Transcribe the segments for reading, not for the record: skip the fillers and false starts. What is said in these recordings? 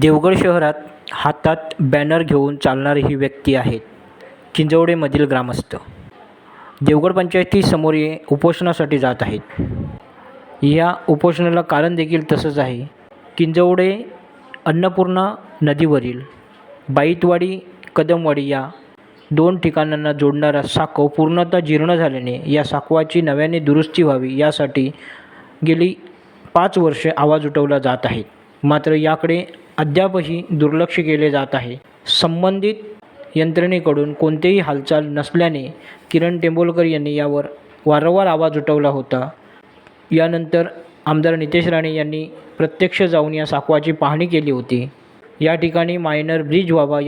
देवगड शहरात हातात बॅनर घेऊन चालणारी ही व्यक्ती आहेत किंजवडेमधील ग्रामस्थ. देवगड पंचायतीसमोर उपोषणासाठी जात आहेत. या उपोषणाला कारण देखील तसंच आहे. किंजवडे अन्नपूर्णा नदीवरील बाईतवाडी कदमवाडी या 2 ठिकाणांना जोडणारा साकव पूर्णतः जीर्ण झाल्याने या साकवाची नव्याने दुरुस्ती व्हावी यासाठी गेली 5 वर्षे आवाज उठवला जात आहे. मात्र याकडे अद्यापही दुर्लक्ष केले जात आहे. संबंधित यंत्रणेकडून कोणतीही हालचाल नसल्याने किरण टेंभोलकर यांनी यावर वारंवार आवाज उठवला होता. यानंतर आमदार नितेश राणे यांनी प्रत्यक्ष जाऊन या साकवाची पाहणी केली होती. या ठिकाणी मायनर ब्रिज व्हावा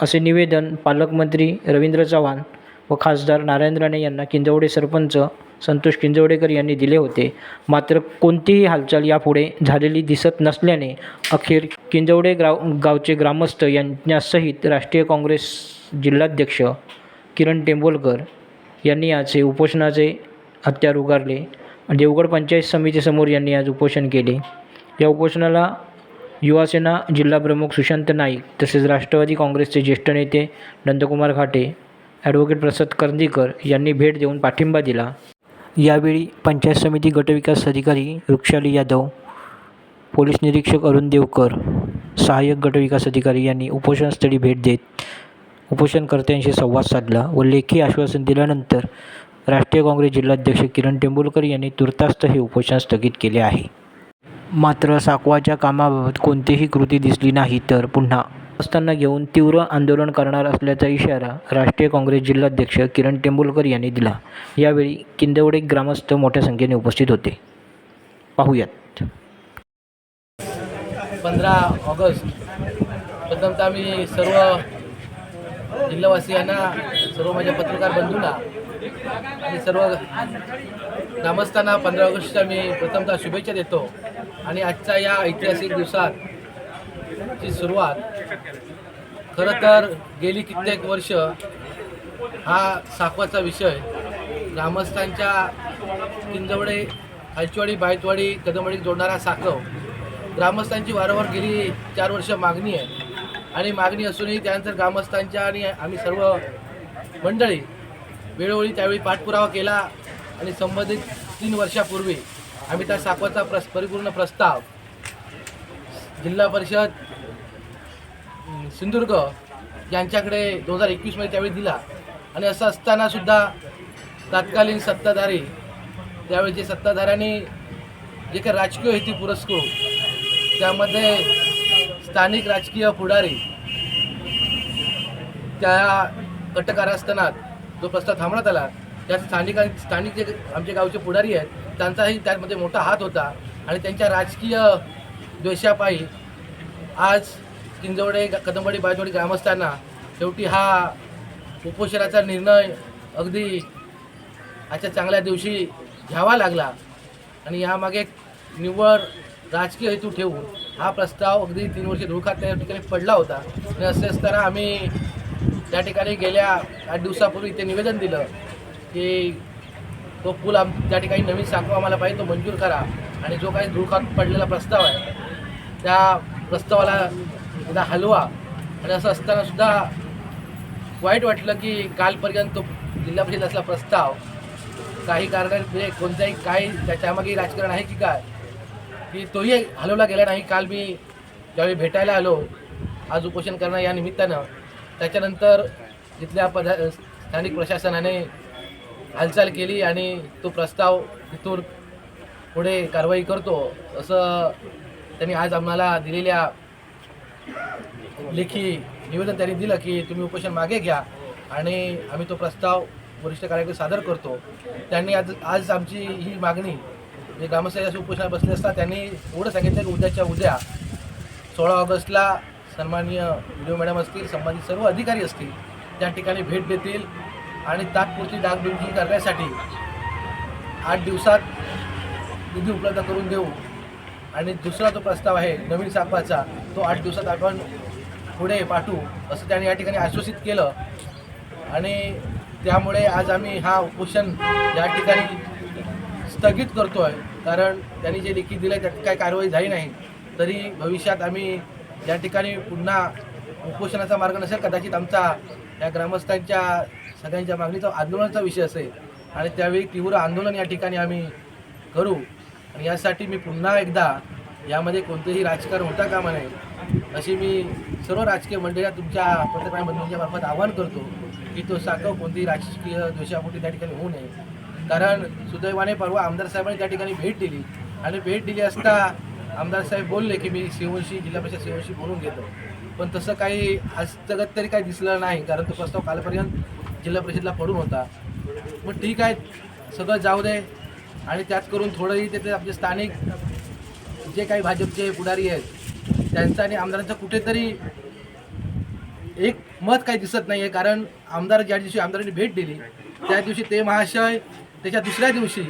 असे निवेदन पालकमंत्री रवींद्र चव्हाण व खासदार नारायण राणे यांना किंजवडे सरपंच संतोष किंजवडेकर यांनी दिले होते. मात्र कोणतीही हालचाल यापुढे झालेली दिसत नसल्याने अखेर किंजवडे गावचे ग्रामस्थ यांच्यासहित राष्ट्रीय काँग्रेस जिल्हाध्यक्ष किरण टेंभोलकर यांनी आज उपोषणाचे हत्यार उगारले. देवगड पंचायत समितीसमोर यांनी आज उपोषण केले. या उपोषणाला युवासेना जिल्हाप्रमुख सुशांत नाईक तसेच राष्ट्रवादी काँग्रेसचे ज्येष्ठ नेते नंदकुमार घाटे, ॲडव्होकेट प्रसाद करंदीकर यांनी भेट देऊन पाठिंबा दिला. यावेळी पंचायत समिती गटविकास अधिकारी वृक्षाली यादव, पोलीस निरीक्षक अरुण देवकर, सहाय्यक गटविकास अधिकारी यांनी उपोषणस्थळी भेट देत उपोषणकर्त्यांशी संवाद साधला व लेखी आश्वासन दिल्यानंतर राष्ट्रीय काँग्रेस जिल्हाध्यक्ष किरण टेंभोलकर यांनी तुर्तास हे उपोषण स्थगित केले आहे. मात्र साकवाच्या कामाबाबत कोणतीही कृती दिसली नाही तर पुन्हा ग्रामस्थांना घेऊन तीव्र आंदोलन करणार असल्याचा इशारा राष्ट्रीय काँग्रेस जिल्हाध्यक्ष किरण टेंभोलकर यांनी दिला. यावेळी किंजवडे ग्रामस्थ मोठ्या संख्येने उपस्थित होते. पाहूयात. 15 ऑगस्ट प्रथमतः मी सर्व जिल्हावासियांना, सर्व माझ्या पत्रकार बंधूंना आणि सर्व ग्रामस्थांना 15 ऑगस्टच्या मी प्रथमतः शुभेच्छा देतो. आणि आजच्या या ऐतिहासिक दिवसाची सुरुवात खरं तर गेली कित्येक वर्ष हा साकवाचा विषय ग्रामस्थांच्या किंजवडे आलचवाडी बायतवाडी कदमवाडी जोडणारा साकव ग्रामस्थांची वारंवार गेली 4 वर्ष मागणी आहे. आणि मागणी असूनही त्यानंतर ग्रामस्थांच्या आणि आम्ही सर्व मंडळी वेळोवेळी त्यावेळी पाठपुरावा केला आणि संबंधित 3 वर्षापूर्वी आम्ही त्या साकवाचा परिपूर्ण प्रस्ताव जिल्हा परिषद सिंधुदुर्ग यांच्याकडे 2021 त्यावेळी दिला. आणि असं असतानासुद्धा तत्कालीन सत्ताधारी, त्यावेळीचे सत्ताधाऱ्यांनी जे काही राजकीय हेतू पुरस्कृत त्यामध्ये स्थानिक राजकीय पुढारी त्या कटकारस्थानात जो प्रस्ताव थांबवण्यात आला त्या स्थानिक जे आमच्या गावचे पुढारी आहेत त्यांचाही त्यामध्ये मोठा हात होता. आणि त्यांच्या राजकीय द्वेषापायी आज किंजवडे कदमवाडी बायतवाडी ग्रामस्थांना शेवटी हा उपोषणाचा निर्णय अगदी आजच्या चांगल्या दिवशी घ्यावा लागला. आणि यामागे निव्वळ राजकीय हेतू ठेवून हा प्रस्ताव अगदी 3 वर्ष धुळखात त्या ठिकाणी पडला होता. आणि असे असताना आम्ही त्या ठिकाणी गेल्या 8 दिवसापूर्वी ते निवेदन दिलं की तो पूल त्या ठिकाणी नवीन साकवा आम्हाला पाहिजे, तो मंजूर करा. आणि जो काही धुळखात पडलेला प्रस्ताव आहे त्या प्रस्तावाला एकदा हलवा. आणि असं असतानासुद्धा वाईट वाटलं की कालपर्यंत तो जिल्हा परिषद असला प्रस्ताव काही कारणाने म्हणजे कोणत्याही काही त्याच्यामागे राजकारण आहे की काय की तोही हलवला गेला नाही. काल मी ज्यावेळी भेटायला आलो आज उपोषण करणं या निमित्तानं, त्याच्यानंतर तिथल्या स्थानिक प्रशासनाने हालचाल केली आणि तो प्रस्ताव इथून पुढे कारवाई करतो असं त्यांनी आज आम्हाला दिलेल्या लेखी निवेदन त्यांनी दिलं की तुम्ही उपोषण मागे घ्या आणि आम्ही तो प्रस्ताव वरिष्ठ कार्यालयाकडे सादर करतो. त्यांनी आज आमची ही मागणी जे ग्रामस्थांच्या उपोषणात बसले असता त्यांनी एवढं सांगितलं की उद्याच्या उद्या 16 ऑगस्टला सन्माननीय व्हिडिओ मॅडम असतील, संबंधित सर्व अधिकारी असतील त्या ठिकाणी भेट देतील आणि तात्पुरती डागडुजी करण्यासाठी 8 दिवसात निधी उपलब्ध करून देऊ. आणि दुसरा जो प्रस्ताव आहे नवीन साकवाचा तो 8 दिवसात आपण पुढे पाठवू असं त्यांनी या ठिकाणी आश्वासित केलं. आणि त्यामुळे आज आम्ही हा उपोषण या ठिकाणी स्थगित करतो आहे. कारण त्यांनी जे लेखी दिलं त्यात काही कारवाई झाली नाही तरी भविष्यात आम्ही या ठिकाणी पुन्हा उपोषणाचा मार्ग नसेल, कदाचित आमचा या ग्रामस्थांच्या सगळ्यांच्या मागणीचा आंदोलनाचा विषय असेल आणि त्यावेळी तीव्र आंदोलन या ठिकाणी आम्ही करू. आणि यासाठी मी पुन्हा एकदा यामध्ये कोणतेही राजकारण होता कामा नये अशी मी सर्व राजकीय मंडळी तुमच्या पत्रकार बंधूंच्या मार्फत आवाहन करतो की तो साखव कोणतीही राजकीय द्वेषापोटी त्या ठिकाणी होऊ नये. कारण सुदैवाने परवा आमदार साहेबांनी त्या ठिकाणी भेट दिली आणि भेट दिली असता आमदार साहेब बोलले की मी सीओशी जिल्हा परिषद सीओशी बोलून घेतो, पण तसं काही हस्तगत तरी काही दिसलं नाही, कारण तो प्रस्ताव कालपर्यंत जिल्हा परिषदला पडून होता. मग ठीक आहे, सगळं जाऊ दे आणि त्यात करून थोडंही त्याचे आपले स्थानिक जे काही भाजपचे पुढारी आहेत त्यांचा आणि आमदारांचा कुठेतरी एक मत काही दिसत नाही आहे. कारण आमदार ज्या दिवशी आमदारांनी भेट दिली त्या दिवशी ते महाशय त्याच्या दुसऱ्या दिवशी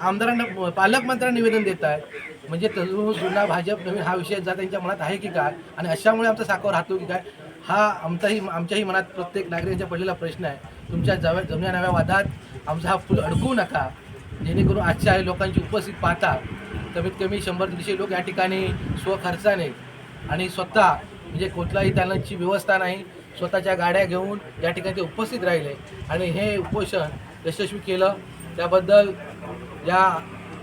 आमदारांना पालकमंत्र्यांना निवेदन देत आहेत. म्हणजे तरुण जुना भाजप नवीन हा विषय जर त्यांच्या मनात आहे की काय आणि अशामुळे आमचा साखर राहतो की काय, हा आमच्याही मनात प्रत्येक नागरिकांच्या पडलेला प्रश्न आहे. तुमच्या जुन्या नव्या वादात आमचा हा फुल अडकवू नका, जेणेकरून आजच्या लोकांची उपस्थित पाहता कमीत कमी 100-150 लोक या ठिकाणी स्वखर्चाने आणि स्वतः म्हणजे कुठलाही त्यांची व्यवस्था नाही, स्वतःच्या गाड्या घेऊन या ठिकाणी ते उपस्थित राहिले आणि हे उपोषण यशस्वी केलं. त्याबद्दल या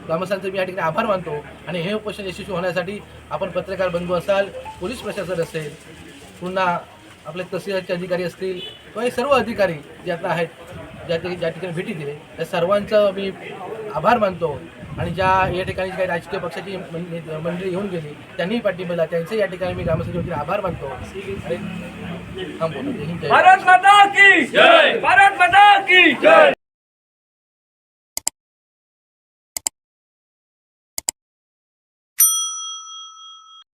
ग्रामस्थांचे मी या ठिकाणी आभार मानतो. आणि हे उपोषण यशस्वी होण्यासाठी आपण पत्रकार बंधू असाल, पोलीस प्रशासन असेल, पुन्हा आपले तहसीलचे अधिकारी असतील किंवा हे सर्व अधिकारी जे आता आहेत ज्या ठिकाणी भेटी दिले त्या सर्वांचं मी आभार मानतो. आणि ज्या या ठिकाणी काही राजकीय पक्षाची मंडळी येऊन गेली त्यांनीही पाठिंबा दिला, त्यांचे या ठिकाणी मी ग्रामस्थांच्या वतीने आभार मानतो. आणि भारत माता की जय, भारत माता की जय.